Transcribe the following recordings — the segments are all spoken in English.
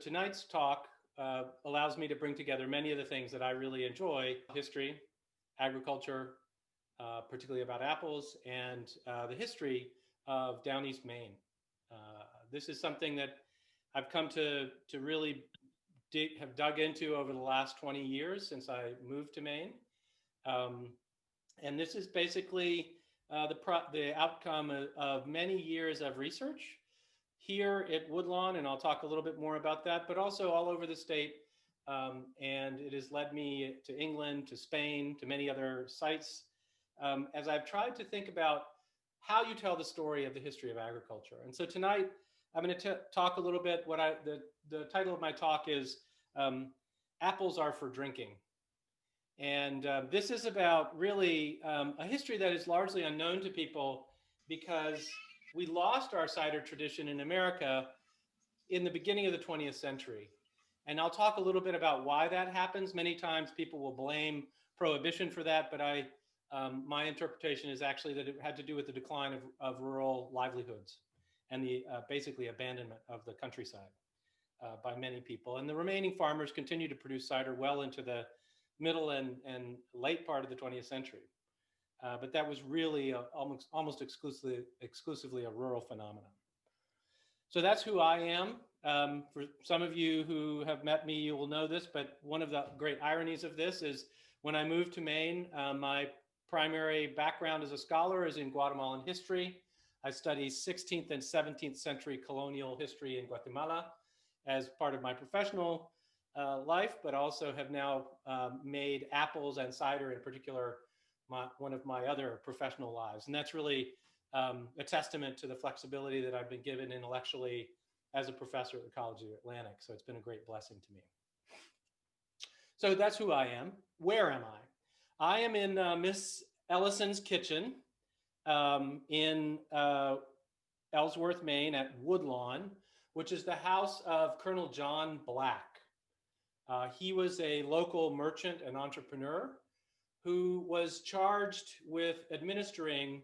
tonight's talk allows me to bring together many of the things that I really enjoy: history, agriculture, particularly about apples, and the history of Downeast, Maine. This is something that I've come to really have dug into over the last 20 years since I moved to Maine. And this is basically the outcome of many years of research here at Woodlawn, and I'll talk a little bit more about that, but also all over the state. And it has led me to England, to Spain, to many other sites, as I've tried to think about how you tell the story of the history of agriculture. And so tonight, I'm going to talk a little bit. The title of my talk is Apples Are for Drinking. And this is about really a history that is largely unknown to people because we lost our cider tradition in America in the beginning of the 20th century. And I'll talk a little bit about why that happens. Many times people will blame prohibition for that, but my interpretation is actually that it had to do with the decline of rural livelihoods and the basically abandonment of the countryside by many people. And the remaining farmers continued to produce cider well into the middle and late part of the 20th century. But that was really almost exclusively a rural phenomenon. So that's who I am. For some of you who have met me, you will know this, but one of the great ironies of this is when I moved to Maine, my primary background as a scholar is in Guatemalan history. I study 16th and 17th century colonial history in Guatemala as part of my professional life, but also have now made apples and cider in particular one of my other professional lives. And that's really a testament to the flexibility that I've been given intellectually as a professor at the College of the Atlantic. So it's been a great blessing to me. So that's who I am. Where am I? I am in Miss Ellison's kitchen in Ellsworth, Maine at Woodlawn, which is the house of Colonel John Black. He was a local merchant and entrepreneur who was charged with administering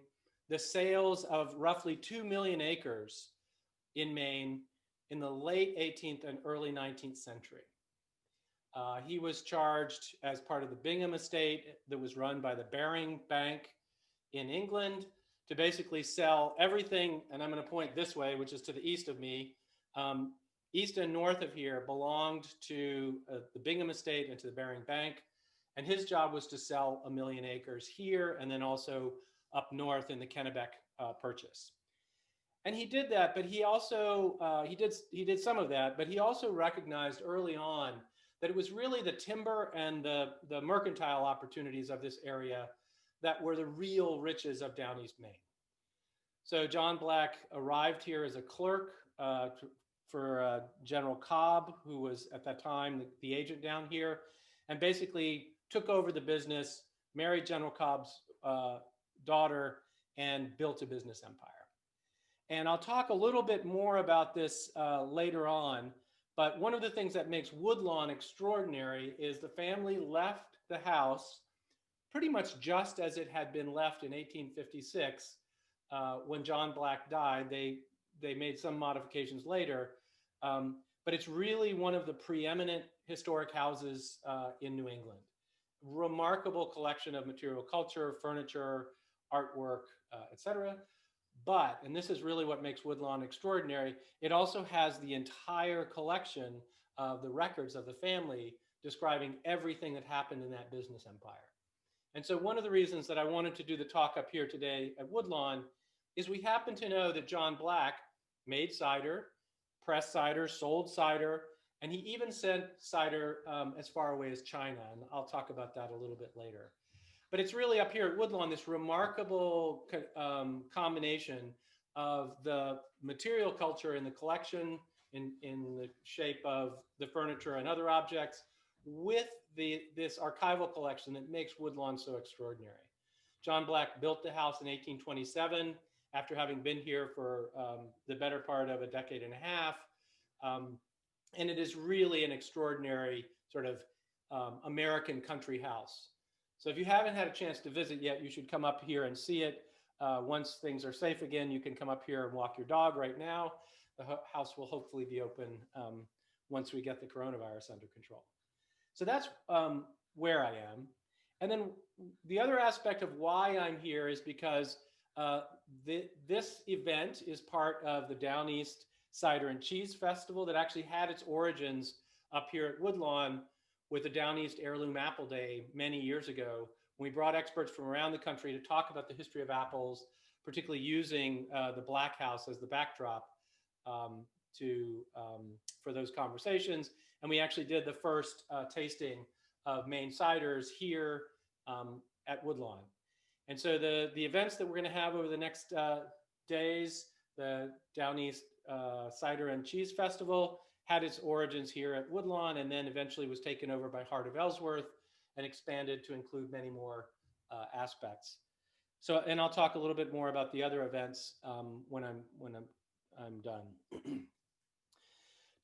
the sales of roughly 2 million acres in Maine in the late 18th and early 19th century. He was charged as part of the Bingham estate that was run by the Baring Bank in England to basically sell everything, and I'm going to point this way, which is to the east of me. East and north of here belonged to the Bingham estate and to the Baring Bank. And his job was to sell 1 million acres here and then also up north in the Kennebec Purchase. And he did that, but he also, he did some of that, but he also recognized early on that it was really the timber and the mercantile opportunities of this area that were the real riches of Downeast, Maine. So John Black arrived here as a clerk for General Cobb, who was at that time the agent down here, and basically took over the business, married General Cobb's daughter, and built a business empire. And I'll talk a little bit more about this later on, but one of the things that makes Woodlawn extraordinary is the family left the house pretty much just as it had been left in 1856 when John Black died. They made some modifications later, but it's really one of the preeminent historic houses in New England. Remarkable collection of material culture, furniture, artwork, etc. But, and this is really what makes Woodlawn extraordinary, it also has the entire collection of the records of the family describing everything that happened in that business empire. And so one of the reasons that I wanted to do the talk up here today at Woodlawn is we happen to know that John Black made cider, pressed cider, sold cider, and he even sent cider as far away as China. And I'll talk about that a little bit later. But it's really up here at Woodlawn, this remarkable combination of the material culture in the collection in the shape of the furniture and other objects with this archival collection that makes Woodlawn so extraordinary. John Black built the house in 1827 after having been here for the better part of a decade and a half. And it is really an extraordinary sort of American country house. So if you haven't had a chance to visit yet, you should come up here and see it. Once things are safe again, you can come up here and walk your dog right now. The house will hopefully be open once we get the coronavirus under control. So that's where I am. And then the other aspect of why I'm here is because this event is part of the Downeast Cider and Cheese Festival that actually had its origins up here at Woodlawn with the Downeast Heirloom Apple Day many years ago. We brought experts from around the country to talk about the history of apples, particularly using the Black House as the backdrop for those conversations. And we actually did the first tasting of Maine ciders here at Woodlawn. And so the events that we're going to have over the next days, the Downeast Cider and Cheese Festival had its origins here at Woodlawn, and then eventually was taken over by Heart of Ellsworth and expanded to include many more aspects. So, and I'll talk a little bit more about the other events when I'm done.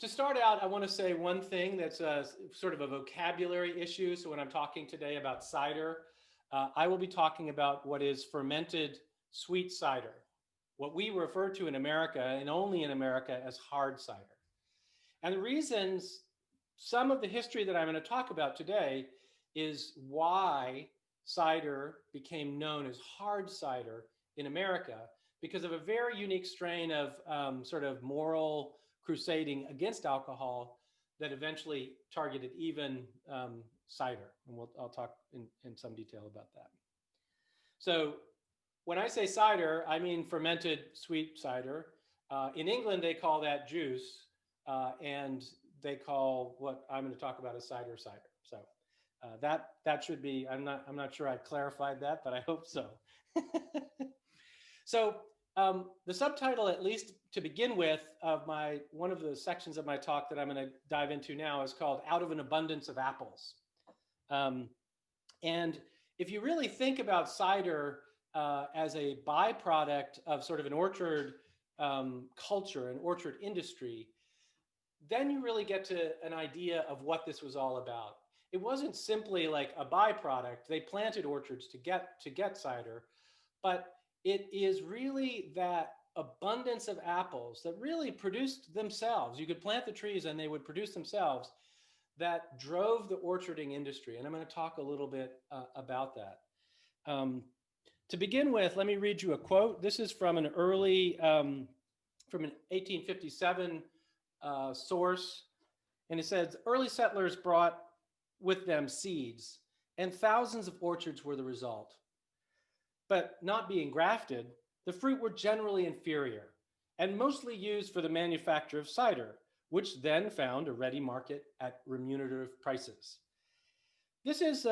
To start out, I want to say one thing that's sort of a vocabulary issue. So when I'm talking today about cider, I will be talking about what is fermented sweet cider, what we refer to in America and only in America as hard cider. And the reasons, some of the history that I'm going to talk about today is why cider became known as hard cider in America, because of a very unique strain of sort of moral crusading against alcohol that eventually targeted even cider. And I'll talk in some detail about that. So when I say cider, I mean fermented sweet cider. In England, they call that juice, and they call what I'm going to talk about as cider. So that should be, I'm not sure I clarified that, but I hope so. So the subtitle, at least to begin with, of one of the sections of my talk that I'm going to dive into now is called Out of an Abundance of Apples. And if you really think about cider as a byproduct of sort of an orchard culture, an orchard industry, then you really get to an idea of what this was all about. It wasn't simply like a byproduct. They planted orchards to get cider, but it is really that abundance of apples that really produced themselves. You could plant the trees and they would produce themselves, that drove the orcharding industry. And I'm going to talk a little bit about that. To begin with, let me read you a quote. This is from an early, from an 1857 source. And it says, early settlers brought with them seeds, and thousands of orchards were the result. But not being grafted, the fruit were generally inferior and mostly used for the manufacture of cider, which then found a ready market at remunerative prices. This is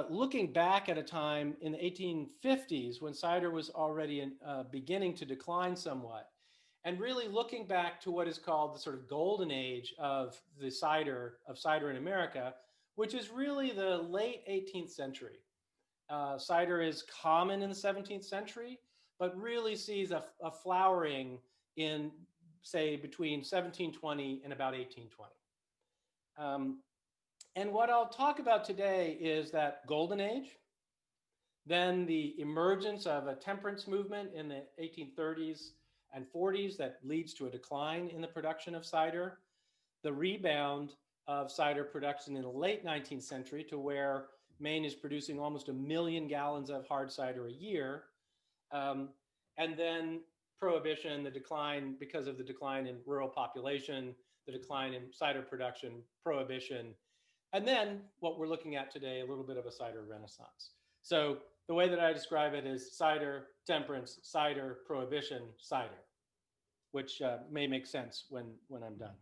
looking back at a time in the 1850s when cider was already beginning to decline somewhat, and really looking back to what is called the sort of golden age of the cider in America, which is really the late 18th century. Cider is common in the 17th century, but really sees a flowering in, say, between 1720 and about 1820. And what I'll talk about today is that golden age, then the emergence of a temperance movement in the 1830s and 40s that leads to a decline in the production of cider, the rebound of cider production in the late 19th century to where Maine is producing almost 1 million gallons of hard cider a year. And then Prohibition, the decline because of the decline in rural population, the decline in cider production, Prohibition, and then what we're looking at today, a little bit of a cider renaissance. So the way that I describe it is cider, temperance, cider, prohibition, cider, which may make sense when I'm done.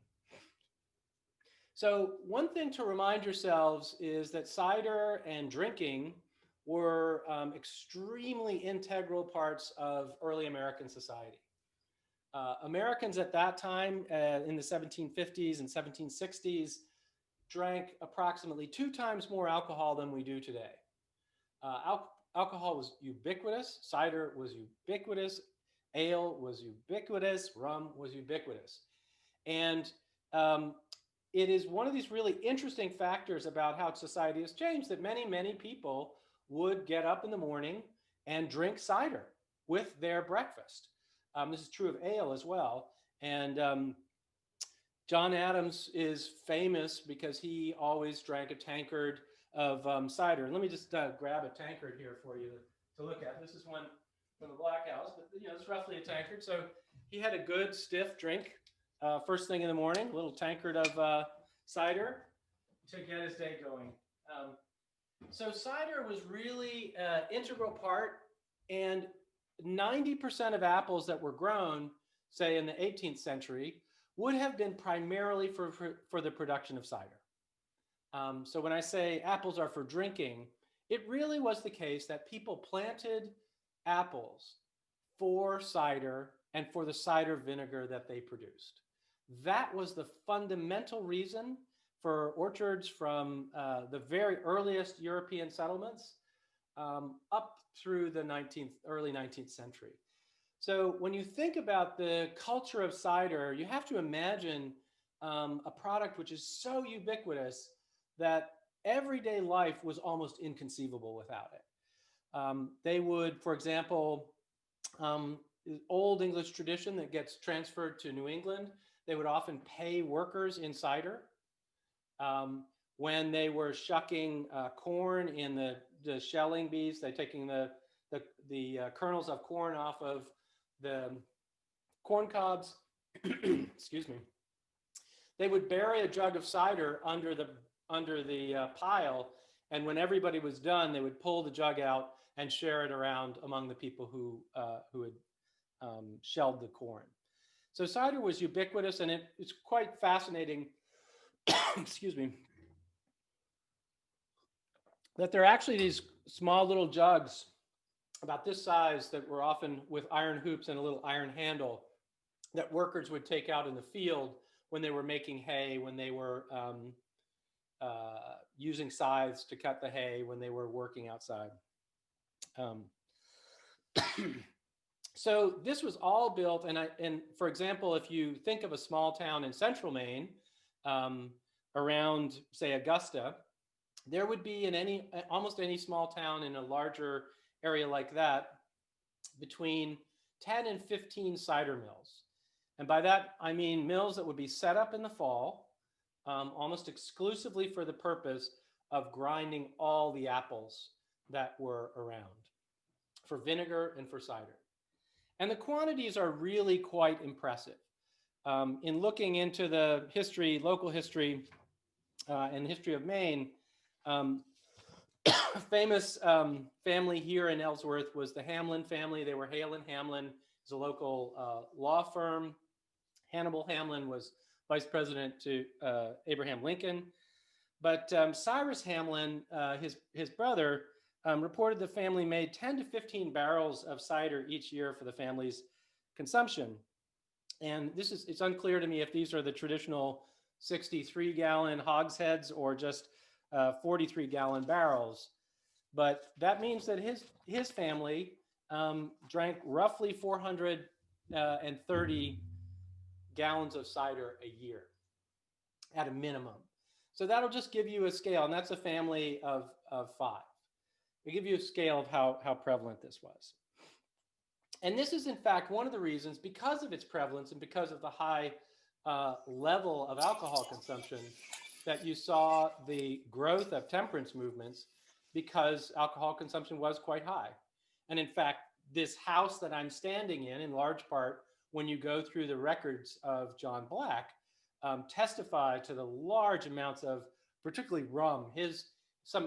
So one thing to remind yourselves is that cider and drinking were extremely integral parts of early American society. Americans at that time in the 1750s and 1760s drank approximately 2 times more alcohol than we do today. Alcohol was ubiquitous, cider was ubiquitous, ale was ubiquitous, rum was ubiquitous. And it is one of these really interesting factors about how society has changed that many, many people would get up in the morning and drink cider with their breakfast. This is true of ale as well. And John Adams is famous because he always drank a tankard of cider. And let me just grab a tankard here for you to look at. This is one from the Black House, but it's roughly a tankard. So he had a good stiff drink first thing in the morning, a little tankard of cider to get his day going. So cider was really an integral part, and 90% of apples that were grown, say in the 18th century, would have been primarily for the production of cider. So when I say apples are for drinking, it really was the case that people planted apples for cider and for the cider vinegar that they produced. That was the fundamental reason for orchards from the very earliest European settlements up through the early 19th century. So when you think about the culture of cider, you have to imagine a product which is so ubiquitous that everyday life was almost inconceivable without it. They would, for example, old English tradition that gets transferred to New England, they would often pay workers in cider. When they were shucking corn in the shelling bees, they're taking the kernels of corn off of the corn cobs, excuse me, they would bury a jug of cider under the pile, and when everybody was done, they would pull the jug out and share it around among the people who had shelled the corn. So cider was ubiquitous, and it's quite fascinating, excuse me, that there are actually these small little jugs about this size that were often with iron hoops and a little iron handle that workers would take out in the field when they were making hay, when they were using scythes to cut the hay, when they were working outside. So this was all built, and for example, if you think of a small town in central Maine, around, say, Augusta, there would be in almost any small town in a larger area like that, between 10 and 15 cider mills. And by that, I mean mills that would be set up in the fall, almost exclusively for the purpose of grinding all the apples that were around for vinegar and for cider. And the quantities are really quite impressive. In looking into the history, local history, and history of Maine, famous family here in Ellsworth was the Hamlin family. They were Hale and Hamlin. It's a local law firm. Hannibal Hamlin was vice president to Abraham Lincoln. But Cyrus Hamlin, his brother, reported the family made 10 to 15 barrels of cider each year for the family's consumption. And it's unclear to me if these are the traditional 63-gallon hogsheads or just 43-gallon barrels. But that means that his family drank roughly 430 gallons of cider a year at a minimum. So that'll just give you a scale, and that's a family of 5. It'll give you a scale of how prevalent this was. And this is, in fact, one of the reasons, because of its prevalence and because of the high level of alcohol consumption, that you saw the growth of temperance movements, because alcohol consumption was quite high. And in fact, this house that I'm standing in large part, when you go through the records of John Black, testify to the large amounts of, particularly rum.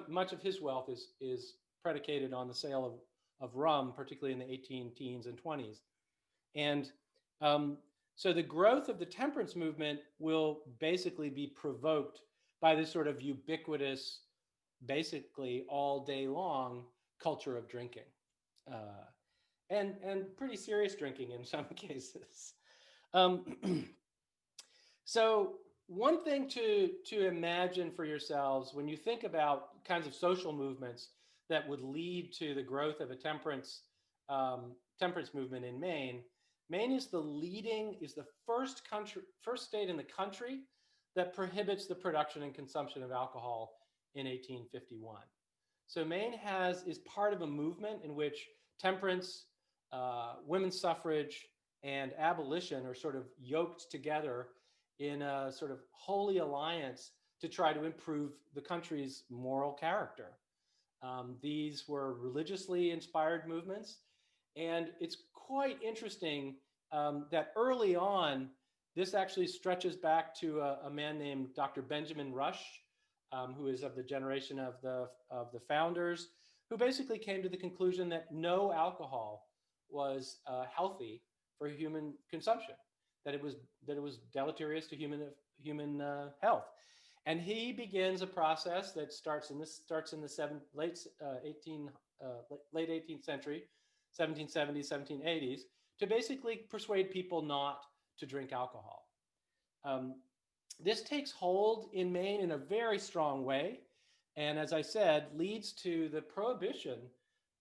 Much of his wealth is predicated on the sale of rum, particularly in the 18 teens and 20s. And so the growth of the temperance movement will basically be provoked by this sort of ubiquitous, basically all day long culture of drinking, and pretty serious drinking in some cases. So one thing to imagine for yourselves when you think about kinds of social movements that would lead to the growth of a temperance movement in Maine. Maine is the first state in the country that prohibits the production and consumption of alcohol in 1851. So Maine is part of a movement in which temperance, women's suffrage, and abolition are sort of yoked together in a sort of holy alliance to try to improve the country's moral character. These were religiously inspired movements. And it's quite interesting that early on, this actually stretches back to a man named Dr. Benjamin Rush, who is of the generation of the founders, who basically came to the conclusion that no alcohol was healthy for human consumption, that it was deleterious to human health. And he begins a process that starts in the late 18th century, 1770s, 1780s, to basically persuade people not to drink alcohol. This takes hold in Maine in a very strong way, and as I said, leads to the prohibition.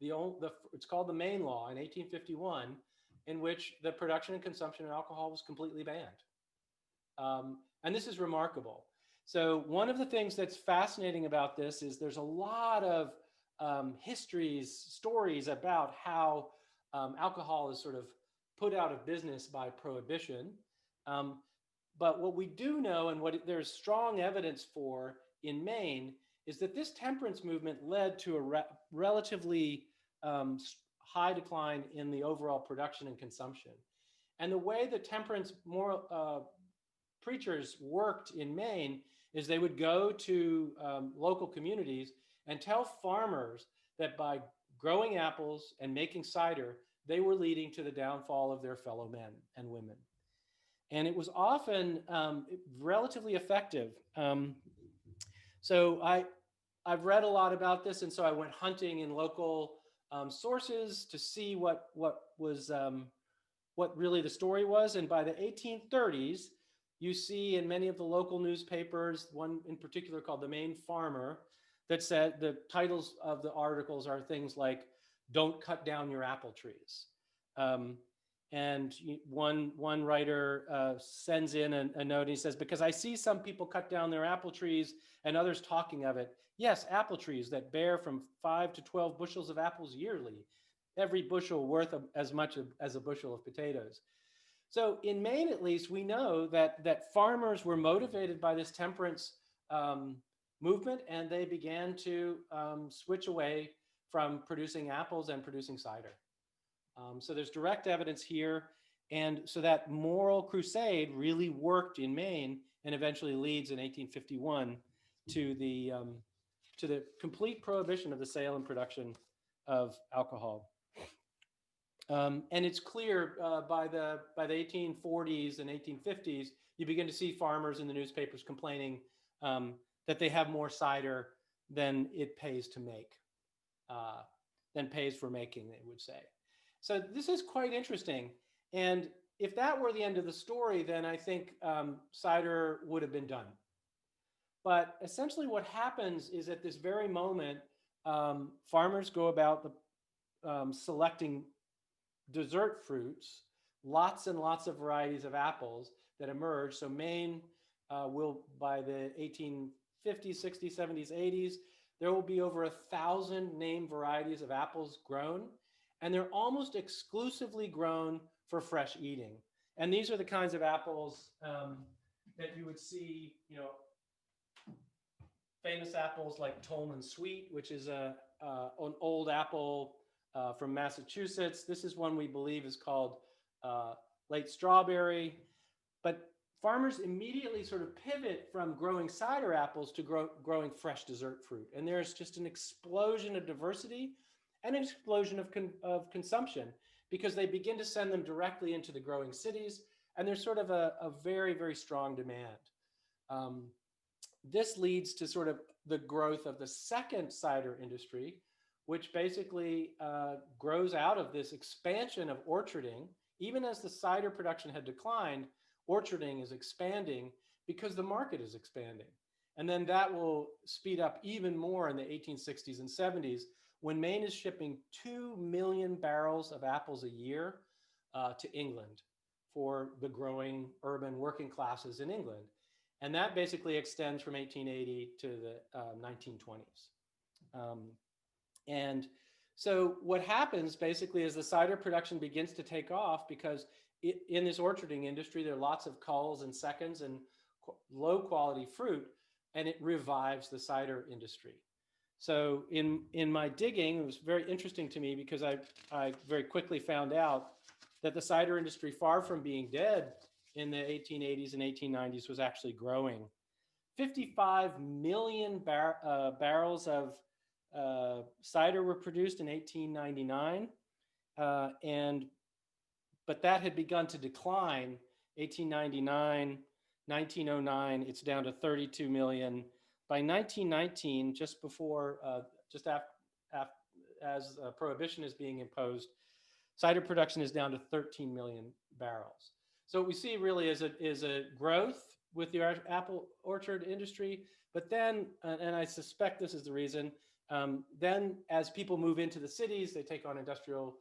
It's called the Maine Law in 1851, in which the production and consumption of alcohol was completely banned. And this is remarkable. So one of the things that's fascinating about this is there's a lot of stories about how alcohol is sort of put out of business by prohibition. But what we do know, and what there's strong evidence for in Maine, is that this temperance movement led to a relatively high decline in the overall production and consumption. And the way the temperance preachers worked in Maine is they would go to local communities and tell farmers that by growing apples and making cider, they were leading to the downfall of their fellow men and women. And it was often relatively effective. So I've read a lot about this, and so I went hunting in local sources to see what really the story was. And by the 1830s, you see in many of the local newspapers, one in particular called the Maine Farmer, that said the titles of the articles are things like "Don't cut down your apple trees." And one writer sends in a note. And he says, "Because I see some people cut down their apple trees and others talking of it. Yes, apple trees that bear from 5 to 12 bushels of apples yearly, every bushel worth as much as a bushel of potatoes." So in Maine, at least, we know that farmers were motivated by this temperance movement, and they began to switch away from producing apples and producing cider. So there's direct evidence here. And so that moral crusade really worked in Maine and eventually leads in 1851 to the complete prohibition of the sale and production of alcohol. And it's clear by the 1840s and 1850s, you begin to see farmers in the newspapers complaining that they have more cider than it pays to make, than pays for making, they would say. So this is quite interesting. And if that were the end of the story, then I think cider would have been done. But essentially what happens is at this very moment, farmers go about selecting dessert fruits, lots and lots of varieties of apples that emerge. So Maine will, by the 1850s, 60s, 70s, 80s, there will be over 1,000 named varieties of apples grown. And they're almost exclusively grown for fresh eating. And these are the kinds of apples that you would see, famous apples like Tolman Sweet, which is an old apple from Massachusetts. This is one we believe is called late strawberry. But farmers immediately sort of pivot from growing cider apples to growing fresh dessert fruit. And there's just an explosion of diversity and an explosion of consumption, because they begin to send them directly into the growing cities, and there's sort of a very, very strong demand. This leads to sort of the growth of the second cider industry, which basically grows out of this expansion of orcharding. Even as the cider production had declined, orcharding is expanding because the market is expanding. And then that will speed up even more in the 1860s and 70s, when Maine is shipping 2 million barrels of apples a year to England for the growing urban working classes in England. And that basically extends from 1880 to the 1920s. And so what happens basically is the cider production begins to take off because in this orcharding industry, there are lots of culls and seconds and low quality fruit, and it revives the cider industry. So in my digging, it was very interesting to me because I very quickly found out that the cider industry, far from being dead in the 1880s and 1890s, was actually growing. 55 million barrels of cider were produced in 1899, but that had begun to decline. 1899, 1909, it's down to 32 million. By 1919, just before, as prohibition is being imposed, cider production is down to 13 million barrels. So what we see really is a growth with the apple orchard industry, but then, and I suspect this is the reason, then as people move into the cities, they take on industrial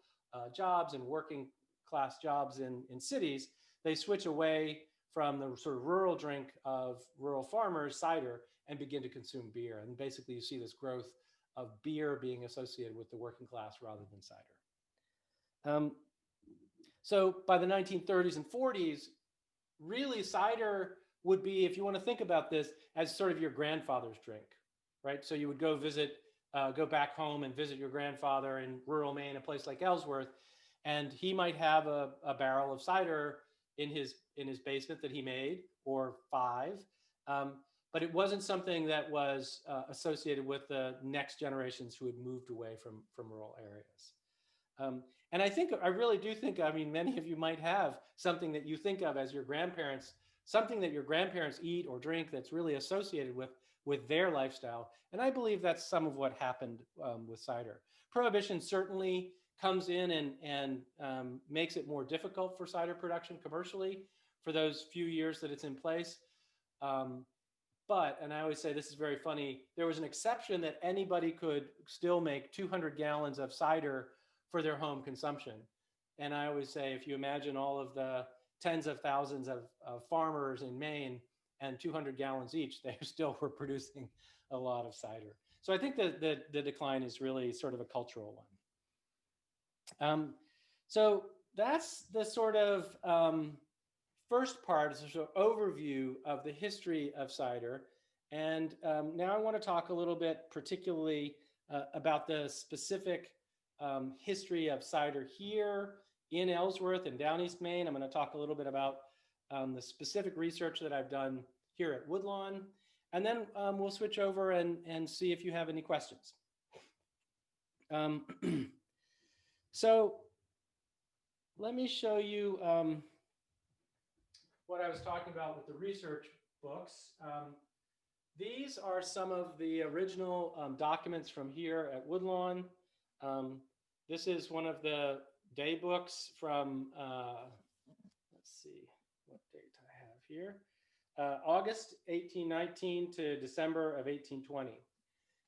jobs and working class jobs in cities, they switch away from the sort of rural drink of rural farmers, cider, and begin to consume beer. And basically you see this growth of beer being associated with the working class rather than cider. So by the 1930s and 40s, really cider would be, if you want to think about this, as sort of your grandfather's drink, right? So you would go back home and visit your grandfather in rural Maine, a place like Ellsworth, and he might have a barrel of cider in his basement that he made, or 5. But it wasn't something that was associated with the next generations who had moved away from rural areas. And I really do think, I mean, many of you might have something that you think of as your grandparents, something that your grandparents eat or drink that's really associated with their lifestyle. And I believe that's some of what happened with cider. Prohibition certainly comes in and makes it more difficult for cider production commercially for those few years that it's in place. But, and I always say this is very funny, there was an exception that anybody could still make 200 gallons of cider for their home consumption. And I always say, if you imagine all of the tens of thousands of farmers in Maine and 200 gallons each, they still were producing a lot of cider. So I think that the decline is really sort of a cultural one. So that's the sort of first part, is a sort of overview of the history of cider. And now I want to talk a little bit particularly about the specific history of cider here in Ellsworth and Downeast, Maine. I'm going to talk a little bit about the specific research that I've done here at Woodlawn. And then we'll switch over and see if you have any questions. So let me show you what I was talking about with the research books. These are some of the original documents from here at Woodlawn. This is one of the day books from, let's see, what date I have here, August 1819 to December of 1820.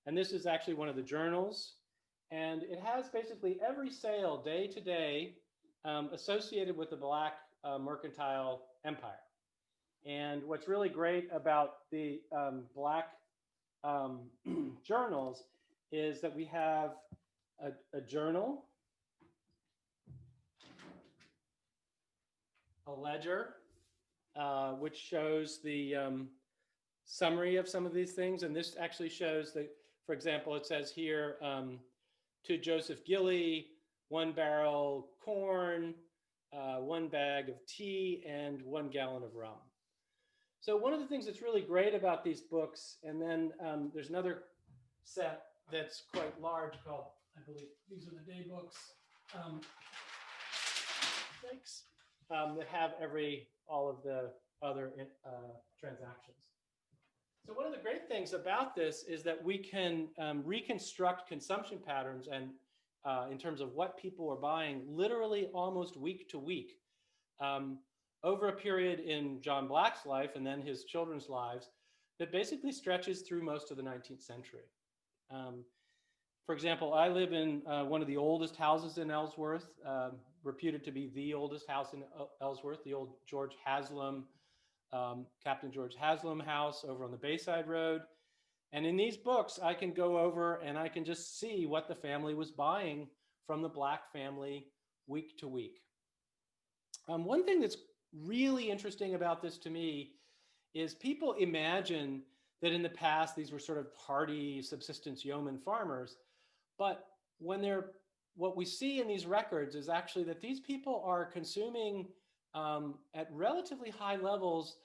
And this is actually one of the journals. And it has basically every sale day to day associated with the Black mercantile empire. And what's really great about the Black journals is that we have a journal, a ledger, which shows the summary of some of these things. And this actually shows that, for example, it says here, to Joseph Gilly, 1 barrel corn, 1 bag of tea, and 1 gallon of rum. So one of the things that's really great about these books, and then there's another set that's quite large called, I believe these are the day books, that have all of the other transactions. So one of the great things about this is that we can reconstruct consumption patterns and in terms of what people are buying literally almost week to week over a period in John Black's life and then his children's lives that basically stretches through most of the 19th century. For example, I live in one of the oldest houses in Ellsworth, reputed to be the oldest house in Ellsworth, the old George Haslam, Captain George Haslam house over on the Bayside Road. And in these books, I can go over and I can just see what the family was buying from the Black family week to week. One thing that's really interesting about this to me is people imagine that in the past these were sort of hardy subsistence yeoman farmers, but when they're what we see in these records is actually that these people are consuming at relatively high levels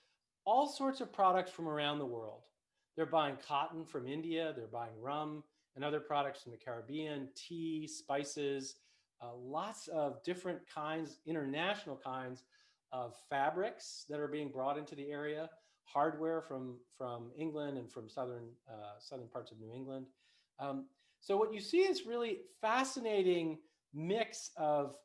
all sorts of products from around the world. They're buying cotton from India, they're buying rum and other products from the Caribbean, tea, spices, lots of different kinds, international kinds of fabrics that are being brought into the area, hardware from England and from southern parts of New England. Um, so what you see is really fascinating mix of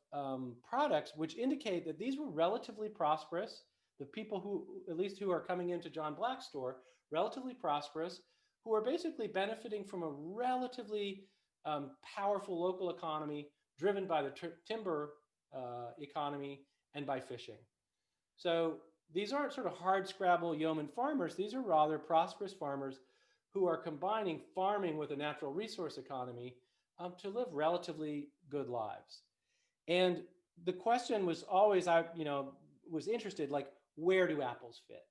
products, which indicate that these were relatively prosperous. The people who, at least who are coming into John Black's store, relatively prosperous, who are basically benefiting from a relatively powerful local economy driven by the timber economy and by fishing. So these aren't sort of hard scrabble yeoman farmers. These are rather prosperous farmers who are combining farming with a natural resource economy to live relatively good lives. And the question was always, I was interested, like, where do apples fit?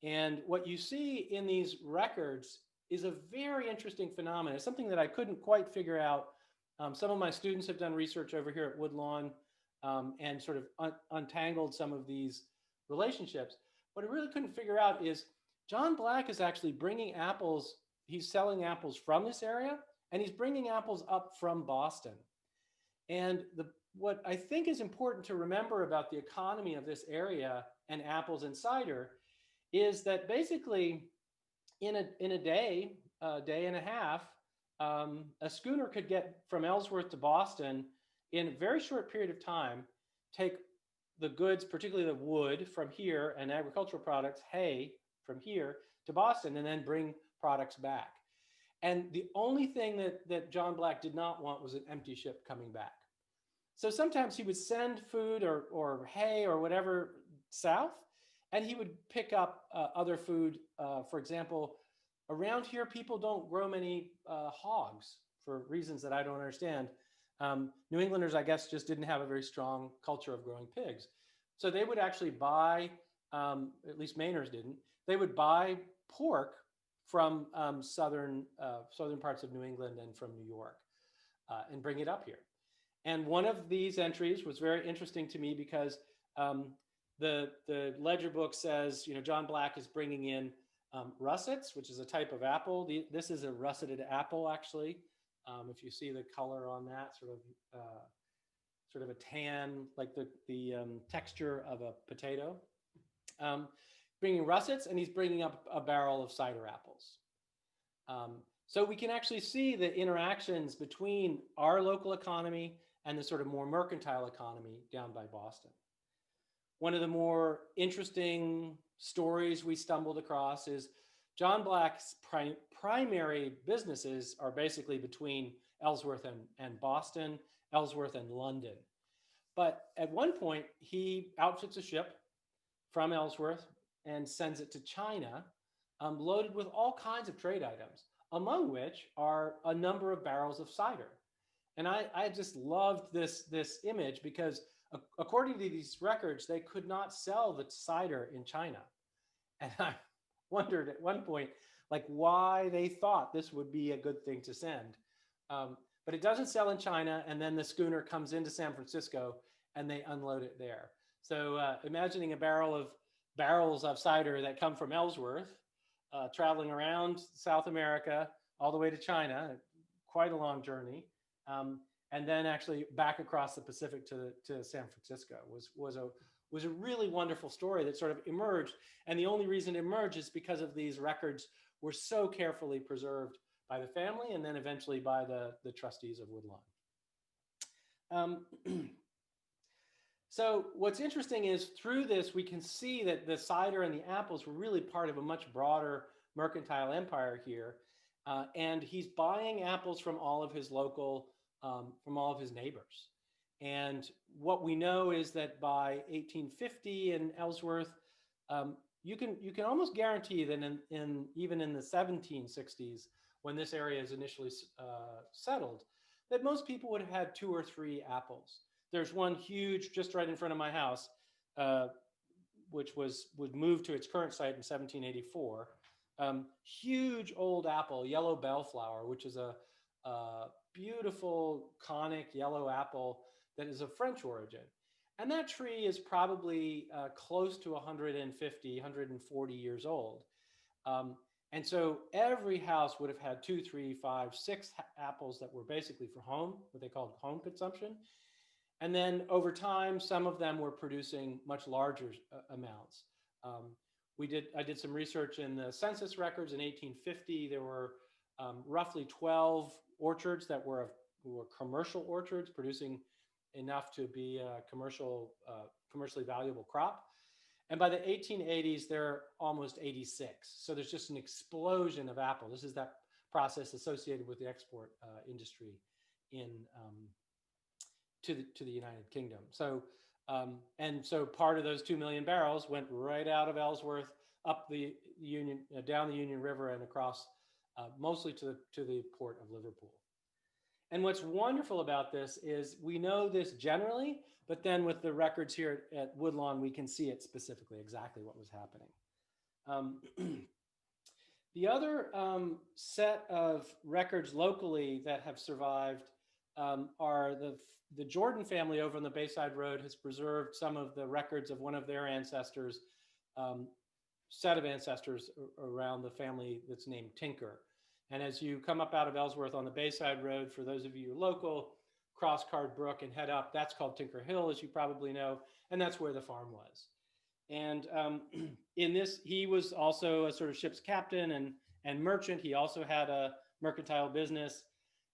And what you see in these records is a very interesting phenomenon. It's something that I couldn't quite figure out. Some of my students have done research over here at Woodlawn and sort of untangled some of these relationships. What I really couldn't figure out is John Black is actually bringing apples. He's selling apples from this area, and he's bringing apples up from Boston. And what I think is important to remember about the economy of this area and apples and cider is that basically in a day and a half, a schooner could get from Ellsworth to Boston in a very short period of time, take the goods, particularly the wood from here and agricultural products, hay from here to Boston, and then bring products back. And the only thing that John Black did not want was an empty ship coming back. So sometimes he would send food or hay or whatever south, and he would pick up other food. For example, around here, people don't grow many hogs for reasons that I don't understand. New Englanders, I guess, just didn't have a very strong culture of growing pigs. So they would actually buy, at least Mainers didn't, they would buy pork from southern parts of New England and from New York and bring it up here. And one of these entries was very interesting to me because the ledger book says, John Black is bringing in russets, which is a type of apple. This is a russeted apple, actually. If you see the color on that, sort of a tan, like the texture of a potato. Bringing russets, and he's bringing up a barrel of cider apples. So we can actually see the interactions between our local economy and the sort of more mercantile economy down by Boston. One of the more interesting stories we stumbled across is John Black's primary businesses are basically between Ellsworth and Boston, Ellsworth and London. But at one point, he outfits a ship from Ellsworth and sends it to China, loaded with all kinds of trade items, among which are a number of barrels of cider. And I just loved this image because according to these records, they could not sell the cider in China. And I wondered at one point, like, why they thought this would be a good thing to send. But it doesn't sell in China, and then the schooner comes into San Francisco and they unload it there. So imagining barrels of cider that come from Ellsworth, traveling around South America all the way to China, quite a long journey, and then actually back across the Pacific to San Francisco was a really wonderful story that sort of emerged. And the only reason it emerged is because of these records were so carefully preserved by the family and then eventually by the trustees of Woodlawn. So what's interesting is through this, we can see that the cider and the apples were really part of a much broader mercantile empire here. And he's buying apples from all of his neighbors. And what we know is that by 1850 in Ellsworth, you can almost guarantee that even in the 1760s, when this area is initially settled, that most people would have had 2 or 3 apples. There's one huge just right in front of my house, uh, which was moved to its current site in 1784. Huge old apple, yellow bellflower, which is a beautiful conic yellow apple that is of French origin. And that tree is probably close to 150, 140 years old. Um, and so every house would have had 2, 3, 5, 6 apples that were basically for home, what they called home consumption. And then over time, some of them were producing much larger amounts. Um, I did some research in the census records in 1850. There were roughly 12 orchards that were commercial orchards producing enough to be a commercially valuable crop. And by the 1880s, there are almost 86. So there's just an explosion of apple. This is that process associated with the export industry in to the United Kingdom. So and so part of those 2 million barrels went right out of Ellsworth, up the Union, down the Union River, and across mostly to the port of Liverpool. And what's wonderful about this is we know this generally, but then with the records here at Woodlawn, we can see it specifically, exactly what was happening. The other set of records locally that have survived are the Jordan family over on the Bayside Road has preserved some of the records of one of their ancestors, set of ancestors around the family that's named Tinker. And as you come up out of Ellsworth on the Bayside Road, for those of you who are local, cross Card Brook and head up, that's called Tinker Hill, as you probably know, and that's where the farm was. And in this, he was also a sort of ship's captain and merchant. He also had a mercantile business.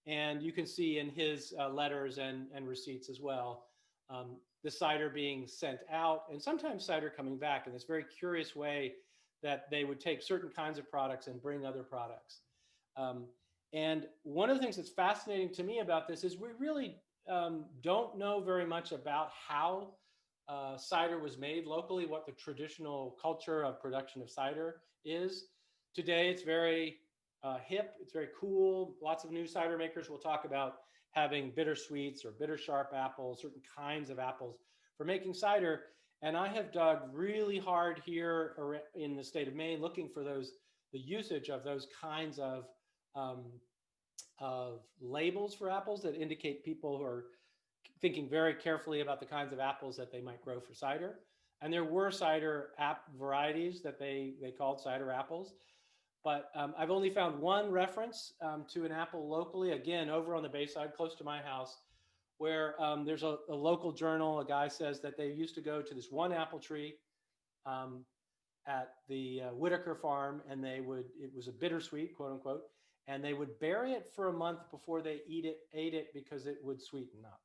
And you can see in his letters and receipts as well, the cider being sent out and sometimes cider coming back in this very curious way that they would take certain kinds of products and bring other products. And one of the things that's fascinating to me about this is we really don't know very much about how cider was made locally, what the traditional culture of production of cider is. Today, it's very hip, it's very cool. Lots of new cider makers will talk about having bitter sweets or bitter sharp apples, certain kinds of apples for making cider. And I have dug really hard here in the state of Maine looking for the usage of those kinds of labels for apples that indicate people who are thinking very carefully about the kinds of apples that they might grow for cider. And there were cider varieties that they called cider apples. But I've only found one reference to an apple locally, again, over on the Bayside, close to my house, where there's a local journal. A guy says that they used to go to this one apple tree at the Whitaker farm, and it was a bittersweet, quote unquote, and they would bury it for a month before they ate it because it would sweeten up.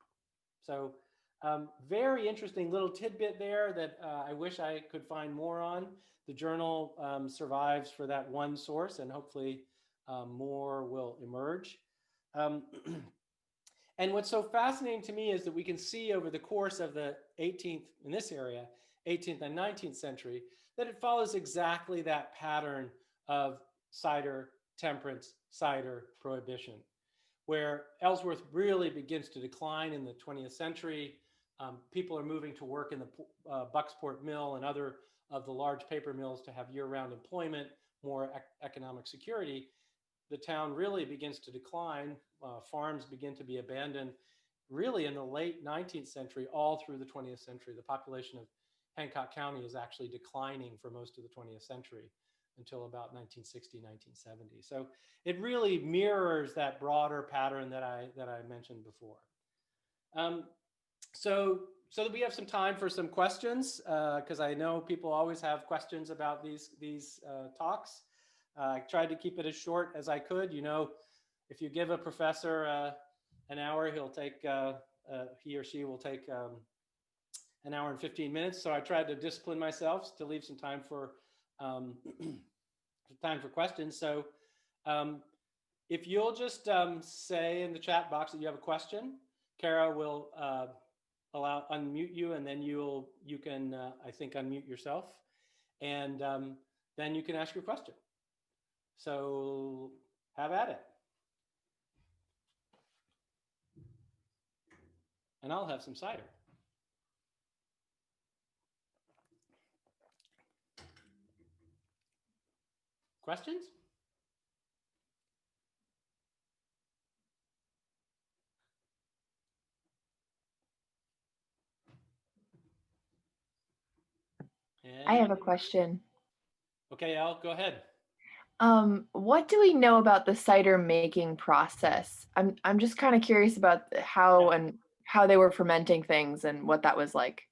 So very interesting little tidbit there that I wish I could find more on. The journal survives for that one source, and hopefully more will emerge. And what's so fascinating to me is that we can see over the course of the 18th, in this area, 18th and 19th century, that it follows exactly that pattern of cider, temperance, cider, prohibition, where Ellsworth really begins to decline in the 20th century. People are moving to work in the Bucksport Mill and other of the large paper mills to have year-round employment, more economic security. The town really begins to decline. Farms begin to be abandoned really in the late 19th century, all through the 20th century. The population of Hancock County is actually declining for most of the 20th century until about 1960, 1970. So it really mirrors that broader pattern that I mentioned before. So that we have some time for some questions, because I know people always have questions about these talks. I tried to keep it as short as I could. You know, if you give a professor an hour, he or she will take an hour and 15 minutes. So I tried to discipline myself to leave some time for questions. So if you'll just say in the chat box that you have a question, Kara will unmute you, and then you can I think unmute yourself, and then you can ask your question. So have at it. and I'll have some cider. Questions? I have a question. Okay, Al, go ahead. What do we know about the cider making process? I'm just kind of curious about how Yeah. and how they were fermenting things and what that was like.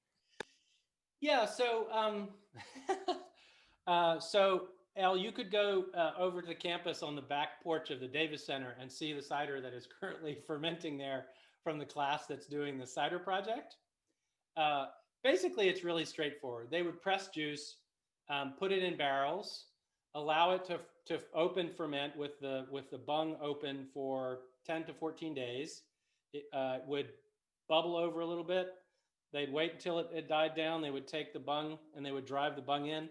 Yeah, so Al, you could go over to the campus on the back porch of the Davis Center and see the cider that is currently fermenting there from the class that's doing the cider project. Uh, Basically, it's really straightforward. They would press juice, put it in barrels, allow it to open ferment with the bung open for 10 to 14 days. It would bubble over a little bit. They'd wait until it died down. They would take the bung and they would drive the bung in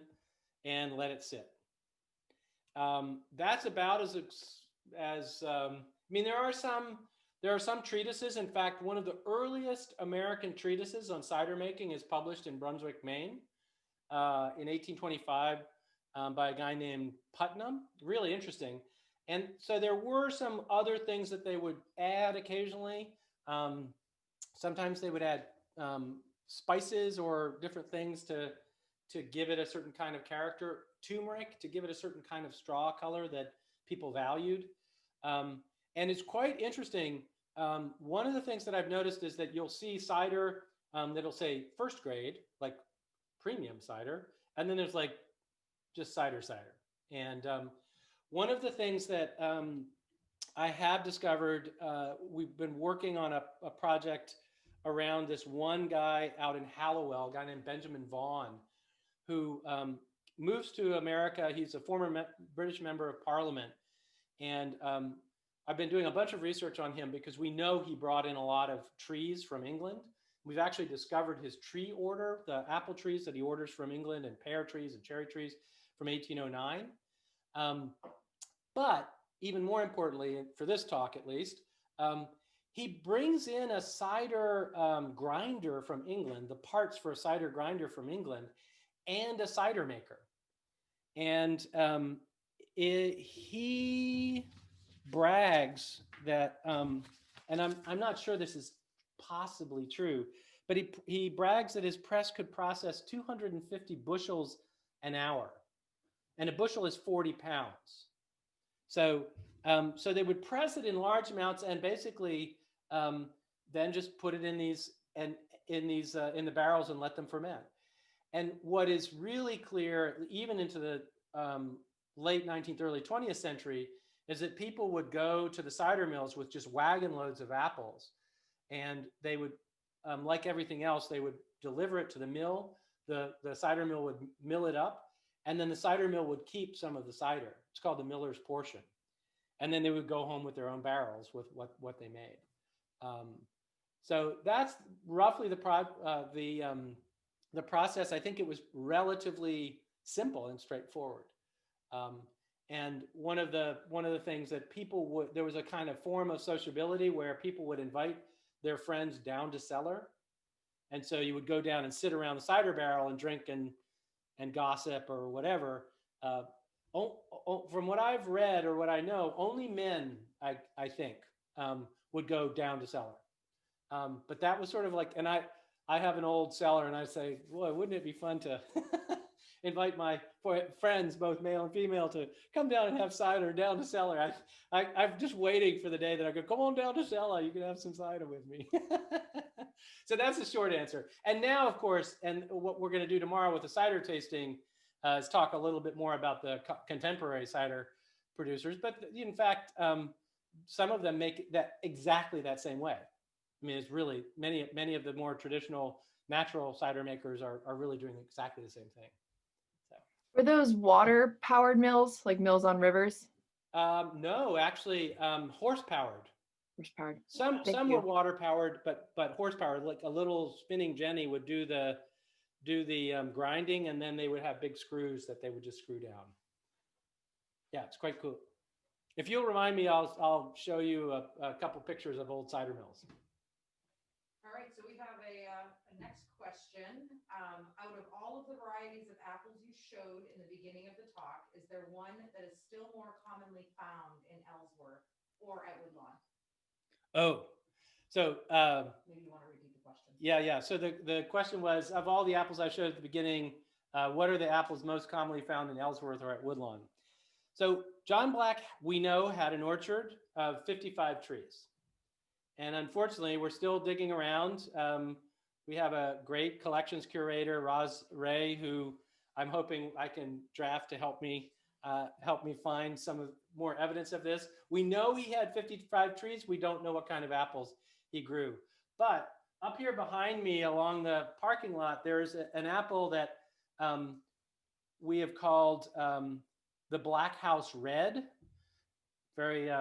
and let it sit. That's about as I mean, there are some treatises. In fact, one of the earliest American treatises on cider making is published in Brunswick, Maine, in 1825 by a guy named Putnam. Really interesting. And so there were some other things that they would add occasionally. Um, Sometimes they would add spices or different things to give it a certain kind of character. Turmeric to give it a certain kind of straw color that people valued. Um, and it's quite interesting. One of the things that I've noticed is that you'll see cider that'll say first grade, like premium cider, and then there's like just cider. And one of the things that I have discovered, we've been working on a project around this one guy out in Hallowell, a guy named Benjamin Vaughan, who moves to America. He's a former British member of Parliament. And I've been doing a bunch of research on him because we know he brought in a lot of trees from England. We've actually discovered his tree order, the apple trees that he orders from England, and pear trees and cherry trees from 1809. But even more importantly, for this talk at least, he brings in a cider grinder from England, the parts for a cider grinder from England, and a cider maker. And he brags that, and I'm not sure this is possibly true, but he brags that his press could process 250 bushels an hour, and a bushel is 40 pounds. So so they would press it in large amounts and basically then just put it in these in the barrels and let them ferment. And what is really clear, even into the late 19th, early 20th century, is that people would go to the cider mills with just wagon loads of apples, and they would, like everything else, they would deliver it to the mill. The cider mill would mill it up, and then the cider mill would keep some of the cider. It's called the miller's portion. And then they would go home with their own barrels with what they made. So that's roughly the process. I think it was relatively simple and straightforward. And one of the things that people would, there was a kind of form of sociability where people would invite their friends down to cellar. And so you would go down and sit around the cider barrel and drink and gossip or whatever. From what I've read or what I know, only men, I think, would go down to cellar. But that was sort of like, and I have an old cellar, and I say, boy, wouldn't it be fun to invite my friends, both male and female, to come down and have cider down to cellar. I'm just waiting for the day that I go, come on down to cellar, you can have some cider with me. So that's the short answer. And now, of course, and what we're going to do tomorrow with the cider tasting is talk a little bit more about the contemporary cider producers. But in fact, some of them make that exactly that same way. I mean, it's really many of the more traditional natural cider makers are really doing exactly the same thing. So. Were those water powered mills, like mills on rivers? No, actually, horse powered. Horse-powered. Some were water powered, but horse powered. Like a little spinning jenny would do the grinding, and then they would have big screws that they would just screw down. Yeah, it's quite cool. If you'll remind me, I'll show you a couple pictures of old cider mills. All right. right, so we have a next question. Out of all of the varieties of apples you showed in the beginning of the talk, is there one that is still more commonly found in Ellsworth or at Woodlawn? Oh, so maybe you want to repeat the question. Yeah. So the question was, of all the apples I showed at the beginning, what are the apples most commonly found in Ellsworth or at Woodlawn? So John Black, we know, had an orchard of 55 trees. And unfortunately, we're still digging around. We have a great collections curator, Roz Ray, who I'm hoping I can draft to help me find some more evidence of this. We know he had 55 trees. We don't know what kind of apples he grew. But up here behind me along the parking lot, there's an apple that we have called the Black House Red. Very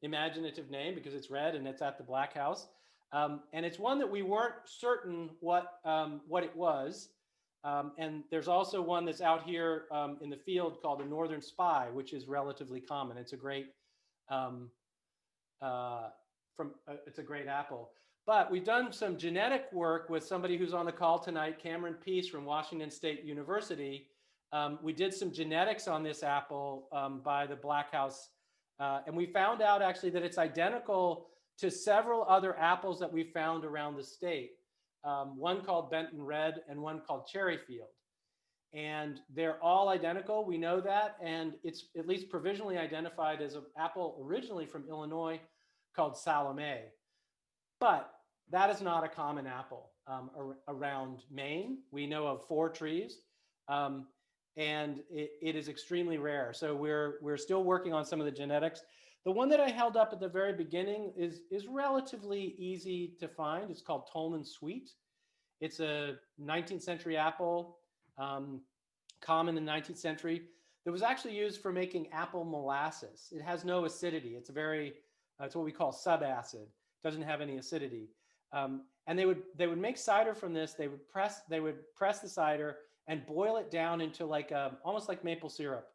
imaginative name because it's red and it's at the Black House. And it's one that we weren't certain what it was. And there's also one that's out here in the field called the Northern Spy, which is relatively common. It's a great it's a great apple. But we've done some genetic work with somebody who's on the call tonight, Cameron Peace from Washington State University. We did some genetics on this apple by the Black House. And we found out actually that it's identical to several other apples that we found around the state. One called Benton Red and one called Cherryfield. And they're all identical, we know that. And it's at least provisionally identified as an apple originally from Illinois called Salome. But that is not a common apple around Maine. We know of 4 trees. And it is extremely rare. So we're still working on some of the genetics. The one that I held up at the very beginning is relatively easy to find. It's called Tolman Sweet. It's a 19th century apple, common in the 19th century. That was actually used for making apple molasses. It has no acidity. It's it's what we call subacid. It doesn't have any acidity. And they would make cider from this. They would press the cider and boil it down into almost like maple syrup,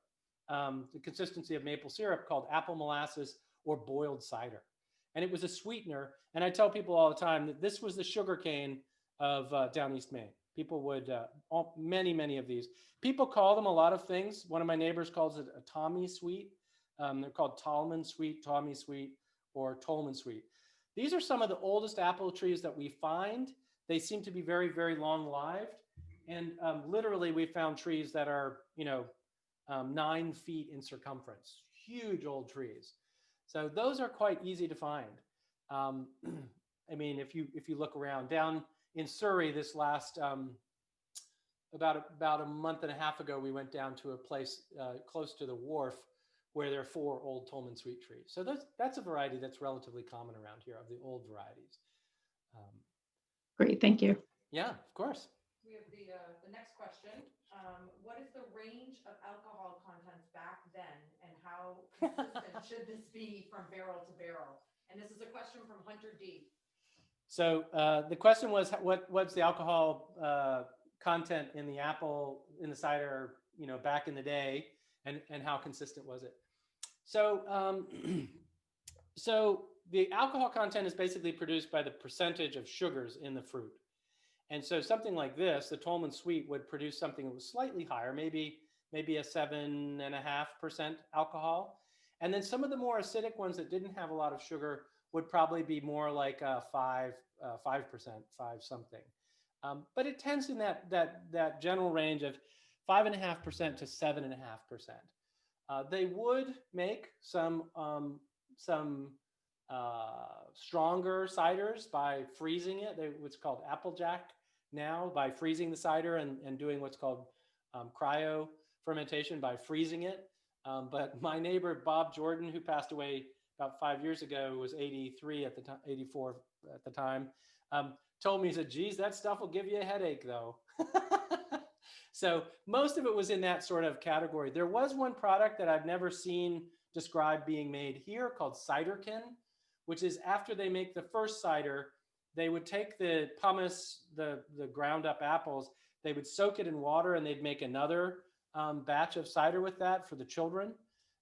the consistency of maple syrup, called apple molasses or boiled cider. And it was a sweetener. And I tell people all the time that this was the sugar cane of Downeast, Maine. People would, many of these. People call them a lot of things. One of my neighbors calls it a Tommy Sweet. They're called Tolman Sweet, Tommy Sweet, or Tolman Sweet. These are some of the oldest apple trees that we find. They seem to be very, very long-lived. And literally, we found trees that are, 9 feet in circumference, huge old trees. So those are quite easy to find. I mean, if you look around down in Surrey, this last about a month and a half ago, we went down to a place close to the wharf where there are 4 old Tolman Sweet trees. So that's a variety that's relatively common around here, of the old varieties. Great, thank you. Yeah, of course. We have the next question. What is the range of alcohol contents back then, and how consistent should this be from barrel to barrel? And this is a question from Hunter D. So the question was, what's the alcohol content in the apple, in the cider, back in the day, and how consistent was it? So so the alcohol content is basically produced by the percentage of sugars in the fruit. And so something like this, the Tolman Sweet, would produce something that was slightly higher, maybe a 7.5% alcohol. And then some of the more acidic ones that didn't have a lot of sugar would probably be more like 5%, 5 something. But it tends in that general range of 5.5% to 7.5%. They would make some stronger ciders by freezing it. What's called Applejack now, by freezing the cider and doing what's called cryo fermentation by freezing it. But my neighbor, Bob Jordan, who passed away about 5 years ago, who was 83 at the time, 84 at the time, told me, he said, geez, that stuff will give you a headache though. So most of it was in that sort of category. There was one product that I've never seen described being made here called ciderkin, which is after they make the first cider, they would take the pumice, the ground up apples, they would soak it in water and they'd make another batch of cider with that for the children.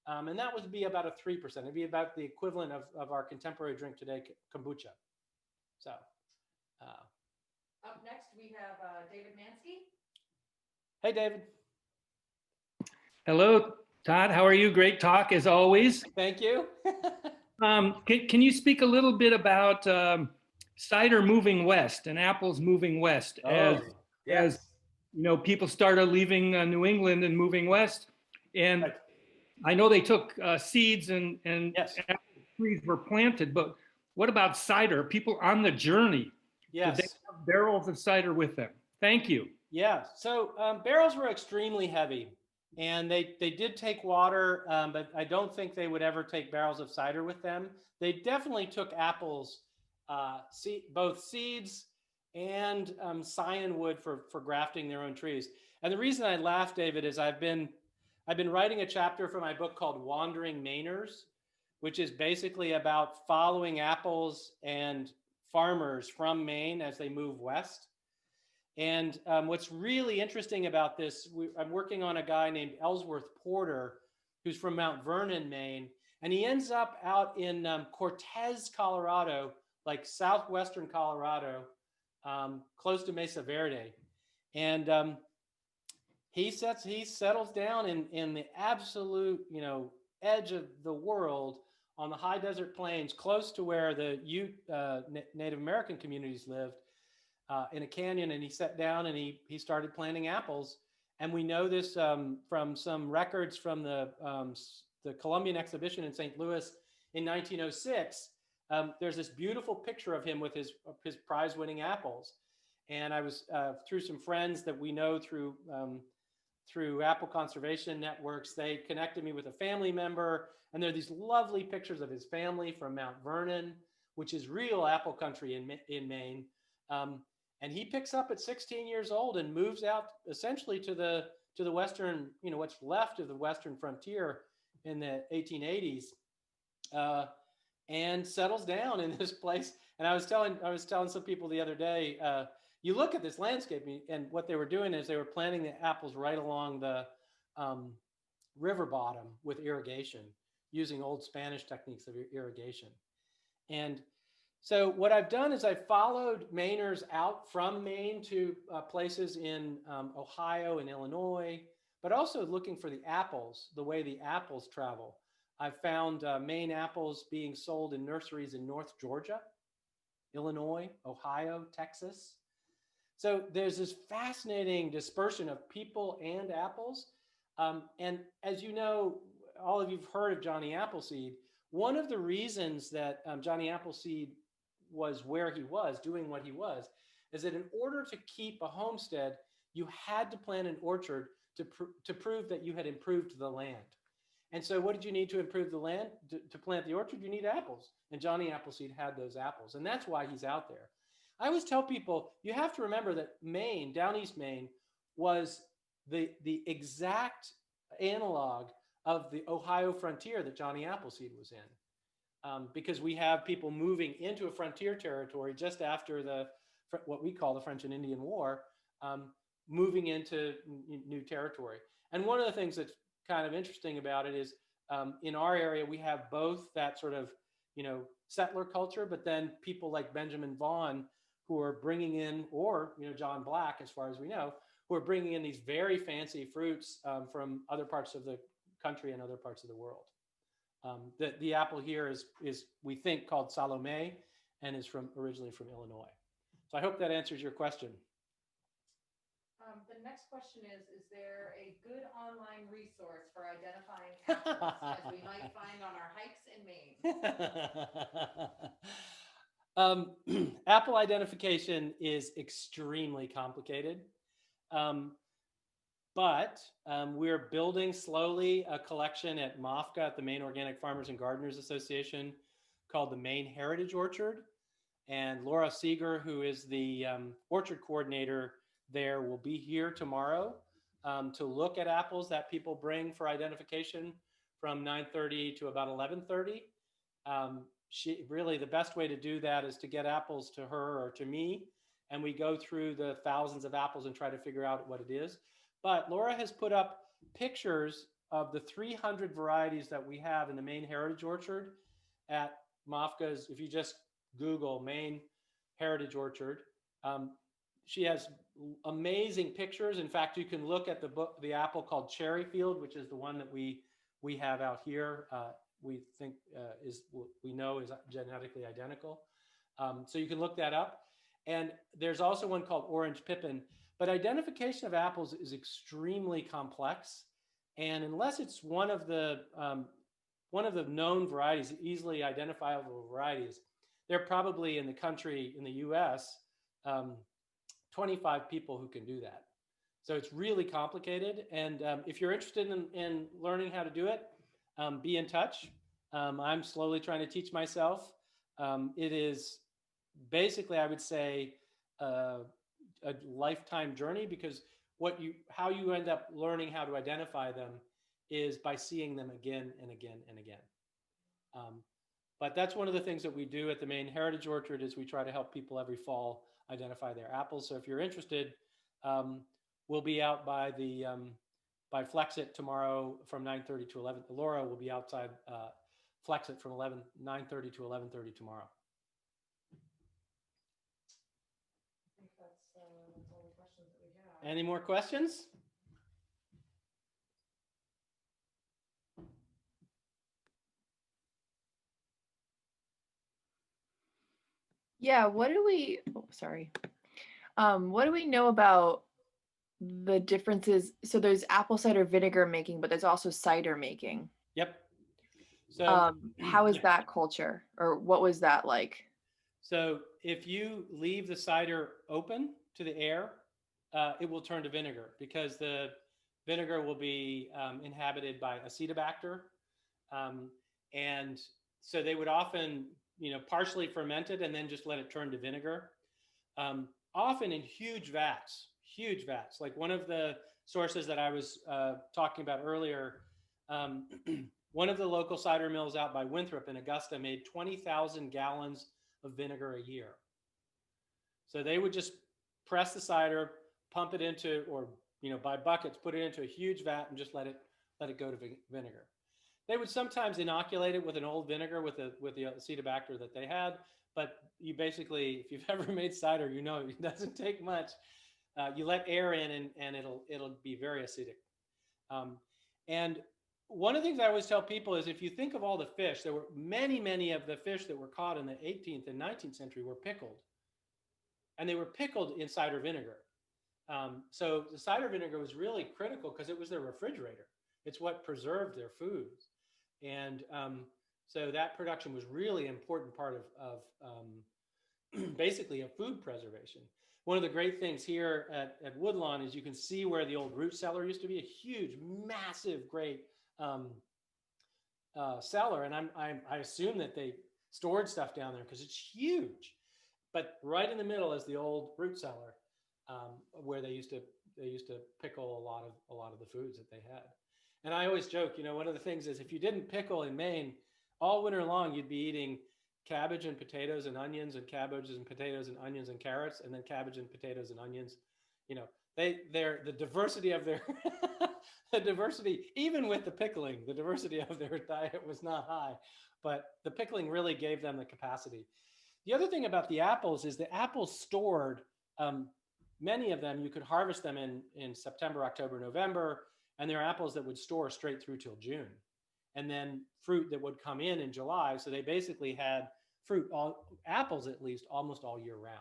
And that would be about a 3%. It'd be about the equivalent of our contemporary drink today, kombucha. So, Up next, we have David Mansky. hey, David. Hello, Todd. How are you? Great talk as always. Thank you. Can you speak a little bit about cider moving west and apples moving west as yes. you know, people started leaving New England and moving west? And Right. I know they took seeds and Yes. apple trees were planted, but what about cider? People on the journey, did they Yes. have barrels of cider with them? Thank you. Yeah. So barrels were extremely heavy, and they did take water, but I don't think they would ever take barrels of cider with them. They definitely took apples, both seeds and scion wood for grafting their own trees. And the reason I laugh, David, is I've been writing a chapter for my book called Wandering Mainers, which is basically about following apples and farmers from Maine as they move west. And what's really interesting about this, I'm working on a guy named Ellsworth Porter, who's from Mount Vernon, Maine, and he ends up out in Cortez, Colorado, like southwestern Colorado, close to Mesa Verde. And he settles down in the absolute, edge of the world on the high desert plains, close to where the Ute Native American communities lived. In a canyon, and he sat down and he started planting apples. And we know this from some records from the Columbian exhibition in St. Louis in 1906. There's this beautiful picture of him with his prize-winning apples. And I was through some friends that we know through apple conservation networks. They connected me with a family member, and there are these lovely pictures of his family from Mount Vernon, which is real apple country in Maine. And he picks up at 16 years old and moves out essentially to the western, what's left of the western frontier in the 1880s, and settles down in this place. And I was telling some people the other day, you look at this landscape, and what they were doing is they were planting the apples right along the river bottom with irrigation, using old Spanish techniques of irrigation. And so what I've done is I've followed Mainers out from Maine to places in Ohio and Illinois, but also looking for the apples, the way the apples travel. I've found Maine apples being sold in nurseries in North Georgia, Illinois, Ohio, Texas. So there's this fascinating dispersion of people and apples. And as you know, all of you've heard of Johnny Appleseed. One of the reasons that Johnny Appleseed was where he was, doing what he was, is that in order to keep a homestead, you had to plant an orchard to prove that you had improved the land. And so what did you need to improve the land? To plant the orchard, you need apples. And Johnny Appleseed had those apples. And that's why he's out there. I always tell people, you have to remember that Maine, Downeast Maine, was the exact analog of the Ohio frontier that Johnny Appleseed was in. Because we have people moving into a frontier territory just after what we call the French and Indian War, moving into new territory. And one of the things that's kind of interesting about it is in our area, we have both that sort of, settler culture, but then people like Benjamin Vaughan who are bringing in, or, John Black, as far as we know, who are bringing in these very fancy fruits from other parts of the country and other parts of the world. The apple here is we think called Salome, and is originally from Illinois. So I hope that answers your question. The next question is there a good online resource for identifying apples as we might find on our hikes in Maine? Apple identification is extremely complicated. But we're building slowly a collection at MOFGA, at the Maine Organic Farmers and Gardeners Association, called the Maine Heritage Orchard. And Laura Seeger, who is the orchard coordinator there, will be here tomorrow to look at apples that people bring for identification from 9:30 to about 11:30. Really, the best way to do that is to get apples to her or to me, and we go through the thousands of apples and try to figure out what it is. But Laura has put up pictures of the 300 varieties that we have in the Maine Heritage Orchard at MOFGA's. If you just Google Maine Heritage Orchard. She has amazing pictures. In fact, you can look at the apple called Cherry Field, which is the one that we have out here. We think we know is genetically identical. So you can look that up. And there's also one called Orange Pippin. But identification of apples is extremely complex. And unless it's one of the known varieties, easily identifiable varieties, there are probably in the country, in the US, 25 people who can do that. So it's really complicated. And if you're interested in learning how to do it, be in touch. I'm slowly trying to teach myself. It is basically, I would say, a lifetime journey, because how you end up learning how to identify them is by seeing them again and again and again. But that's one of the things that we do at the Maine Heritage Orchard, is we try to help people every fall identify their apples. So if you're interested, we'll be out by Flexit tomorrow from 9:30 to 11. Laura will be outside Flexit from 9:30 to 11:30 tomorrow. I think that's all the questions that we have. Any more questions? Yeah, what do we know about the differences? So there's apple cider vinegar making, but there's also cider making. Yep. So how is that culture, or what was that like? So if you leave the cider open to the air, it will turn to vinegar, because the vinegar will be inhabited by acetobacter. And so they would often, partially ferment it and then just let it turn to vinegar. Often in huge vats. Like one of the sources that I was talking about earlier, one of the local cider mills out by Winthrop in Augusta made 20,000 gallons of vinegar a year. So they would just press the cider, pump it into, or by buckets, put it into a huge vat and just let it go to vinegar. They would sometimes inoculate it with an old vinegar with the acetobacter that they had, but you basically, if you've ever made cider, it doesn't take much. You let air in and it'll be very acidic. And one of the things I always tell people is, if you think of all the fish, there were many of the fish that were caught in the 18th and 19th century were pickled. And they were pickled in cider vinegar. So the cider vinegar was really critical because it was their refrigerator. It's what preserved their foods. And so that production was really important part of basically a food preservation. One of the great things here at Woodlawn is you can see where the old root cellar used to be, a huge, massive, great cellar. And I assume that they stored stuff down there because it's huge. But right in the middle is the old root cellar, where they used to pickle a lot of the foods that they had. And I always joke, one of the things is, if you didn't pickle in Maine, all winter long you'd be eating cabbage and potatoes and onions, and cabbages and potatoes and onions and carrots, and then cabbage and potatoes and onions. The diversity of their the diversity, even with the pickling, the diversity of their diet was not high, but the pickling really gave them the capacity. The other thing about the apples is the apples stored, many of them, you could harvest them in September, October, November, and there are apples that would store straight through till June. And then fruit that would come in July. So they basically had apples at least, almost all year round.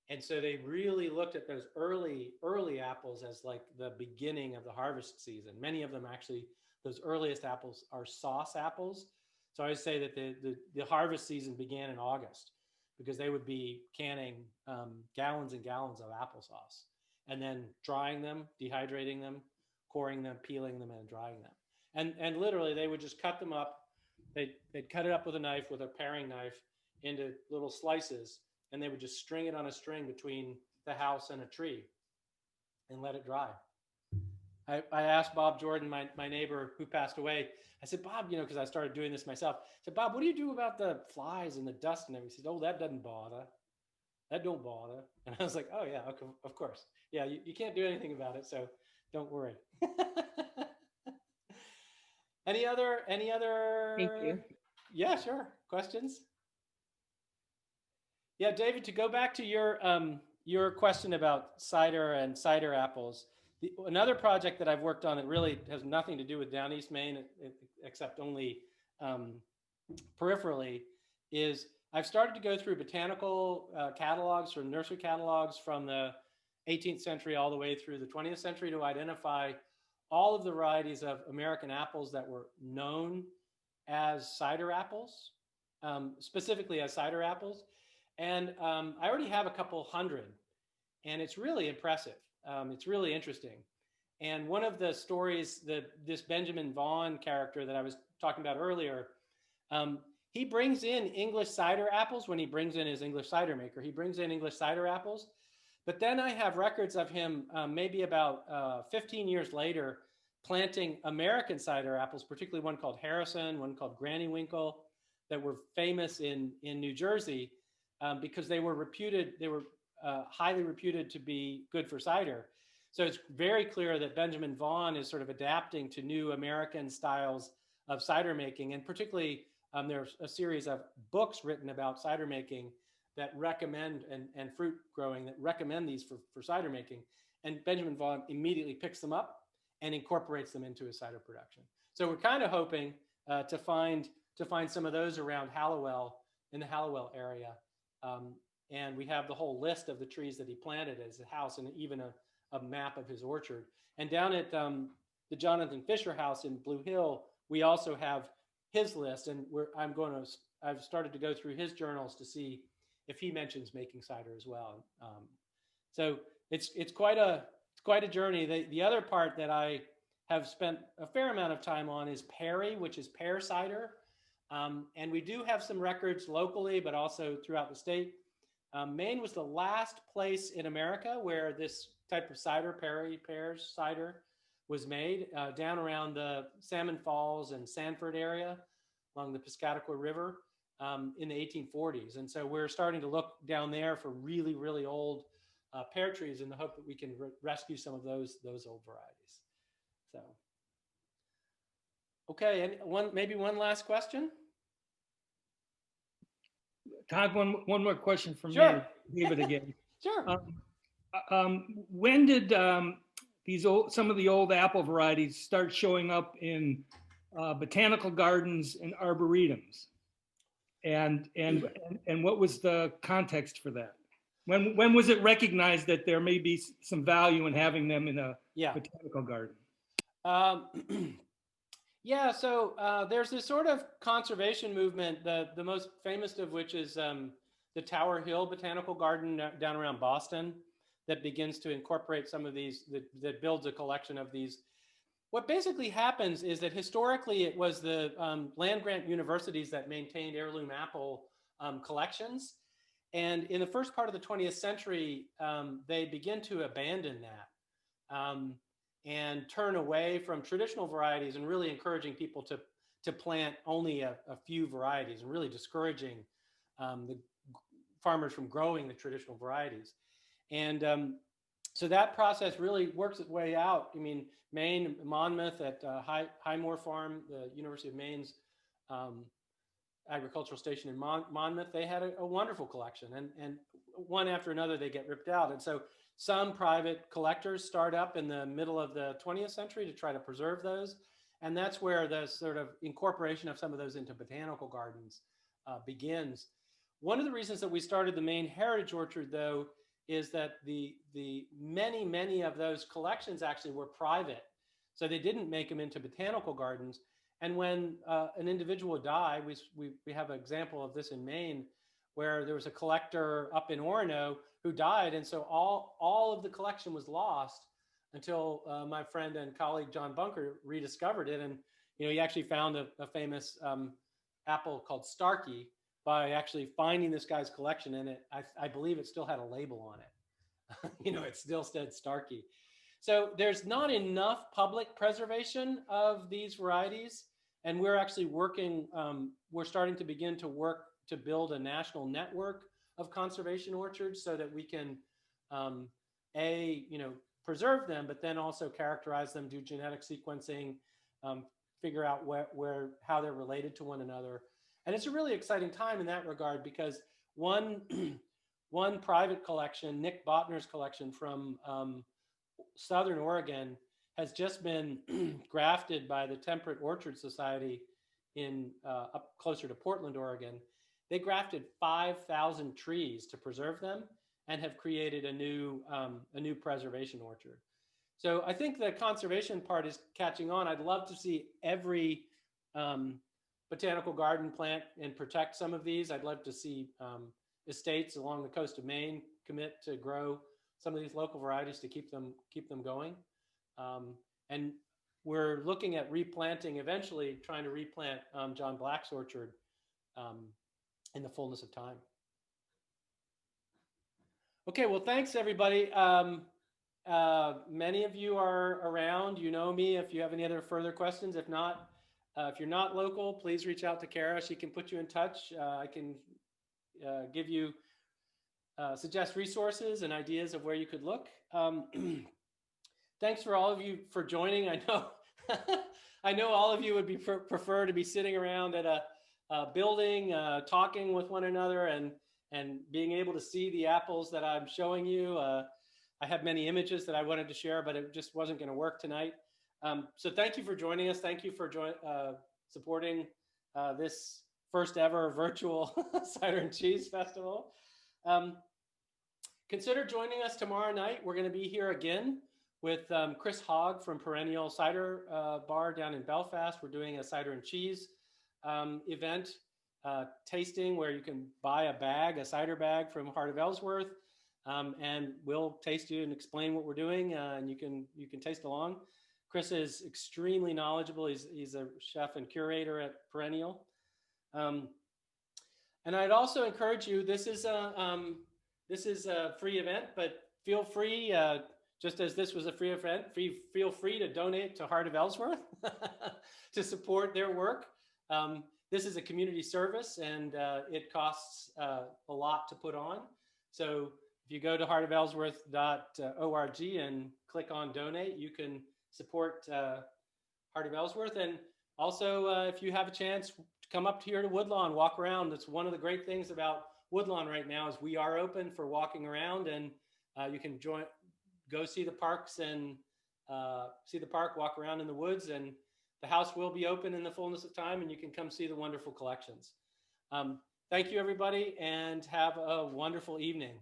And so they really looked at those early apples as like the beginning of the harvest season. Many of them actually, those earliest apples are sauce apples. So I always say that the harvest season began in August, because they would be canning gallons and gallons of applesauce, and then drying them, dehydrating them, coring them, peeling them, and drying them. And literally, they would just cut them up. They'd cut it up with a knife, with a paring knife, into little slices, and they would just string it on a string between the house and a tree and let it dry. I asked Bob Jordan, my neighbor who passed away, I said, Bob, because I started doing this myself. I said, Bob, what do you do about the flies and the dust and everything? He said, oh, that doesn't bother. That don't bother. And I was like, oh yeah, okay, of course. Yeah, you can't do anything about it, so don't worry. Any other? Thank you. Yeah, sure. Questions? Yeah, David, to go back to your question about cider and cider apples, another project that I've worked on that really has nothing to do with Downeast, Maine, except only um, peripherally, is I've started to go through botanical catalogs or nursery catalogs from the 18th century all the way through the 20th century to identify all of the varieties of American apples that were known as cider apples, specifically as cider apples. And I already have a couple hundred, and it's really impressive. It's really interesting. And one of the stories that this Benjamin Vaughan character that I was talking about earlier, he brings in English cider apples when he brings in his English cider maker. He brings in English cider apples. But then I have records of him maybe about 15 years later planting American cider apples, particularly one called Harrison, one called Granny Winkle, that were famous in New Jersey because they were highly reputed to be good for cider. So it's very clear that Benjamin Vaughan is sort of adapting to new American styles of cider making, and particularly there's a series of books written about cider making that recommend and fruit growing that recommend these for cider making. And Benjamin Vaughan immediately picks them up and incorporates them into his cider production. So we're kind of hoping to find some of those around Hallowell, in the Hallowell area. And we have the whole list of the trees that he planted at his house and even a map of his orchard. And down at the Jonathan Fisher House in Blue Hill, we also have his list. And I've started to go through his journals to see if he mentions making cider as well. So it's quite a journey. The other part that I have spent a fair amount of time on is Perry, which is pear cider. And we do have some records locally, but also throughout the state. Maine was the last place in America where this type of cider, Perry pears cider, was made, down around the Salmon Falls and Sanford area along the Piscataqua River in the 1840s. And so we're starting to look down there for really, really old pear trees in the hope that we can rescue some of those old varieties. So, okay, and maybe one last question. Todd, one more question from Sure. me, David again. Sure. When did some of the old apple varieties start showing up in botanical gardens and arboretums? And what was the context for that? When was it recognized that there may be some value in having them in a botanical garden? Yeah, so there's this sort of conservation movement, the most famous of which is the Tower Hill Botanical Garden down around Boston, that begins to incorporate some of these, that builds a collection of these. What basically happens is that historically it was the land-grant universities that maintained heirloom apple collections. And in the first part of the 20th century, they begin to abandon that. And turn away from traditional varieties and really encouraging people to plant only a few varieties and really discouraging the farmers from growing the traditional varieties. And so that process really works its way out. I mean, Maine, Monmouth at Highmore Farm, the University of Maine's agricultural station in Monmouth, they had a wonderful collection, and one after another they get ripped out. And so some private collectors start up in the middle of the 20th century to try to preserve those. And that's where the sort of incorporation of some of those into botanical gardens begins. One of the reasons that we started the Maine Heritage Orchard, though, is that the many of those collections actually were private. So they didn't make them into botanical gardens. And when an individual would die, we have an example of this in Maine, where there was a collector up in Orono who died. And so all of the collection was lost until my friend and colleague, John Bunker, rediscovered it. And, he actually found a famous apple called Starkey by actually finding this guy's collection. And I believe it still had a label on it. It still said Starkey. So there's not enough public preservation of these varieties. And we're actually we're starting to begin to work to build a national network of conservation orchards so that we can, preserve them, but then also characterize them, do genetic sequencing, figure out how they're related to one another. And it's a really exciting time in that regard because one, one private collection, Nick Botner's collection from Southern Oregon, has just been grafted by the Temperate Orchard Society in up closer to Portland, Oregon. They grafted 5,000 trees to preserve them and have created a new preservation orchard. So I think the conservation part is catching on. I'd love to see every botanical garden plant and protect some of these. I'd love to see estates along the coast of Maine commit to grow some of these local varieties to keep them going. And we're looking at replanting, eventually trying to replant John Black's orchard in the fullness of time. Okay, well, thanks everybody. Many of you are around, you know me. If you have any other further questions, if not, if you're not local, please reach out to Kara. She can put you in touch. I can give you, suggest resources and ideas of where you could look. Thanks for all of you for joining. I know, I know all of you would be prefer to be sitting around at a building, talking with one another and being able to see the apples that I'm showing you. I have many images that I wanted to share, but it just wasn't going to work tonight. So thank you for joining us. Thank you for supporting this first ever virtual Cider and Cheese Festival. Consider joining us tomorrow night. We're going to be here again with Chris Hogg from Perennial Cider Bar down in Belfast. We're doing a cider and cheese event, tasting, where you can buy a cider bag from Heart of Ellsworth, and we'll taste you and explain what we're doing, and you can taste along. Chris is extremely knowledgeable. He's a chef and curator at Perennial. And I'd also encourage you, this is a free event, but feel free, just as this was a free event, feel free to donate to Heart of Ellsworth to support their work. This is a community service, and it costs a lot to put on. So if you go to heartofellsworth.org and click on donate, you can support Heart of Ellsworth. And also, if you have a chance, come up here to Woodlawn, walk around. That's one of the great things about Woodlawn right now, is we are open for walking around, and you can go see the parks and see the park, walk around in the woods, and the house will be open in the fullness of time, and you can come see the wonderful collections. Thank you, everybody, and have a wonderful evening.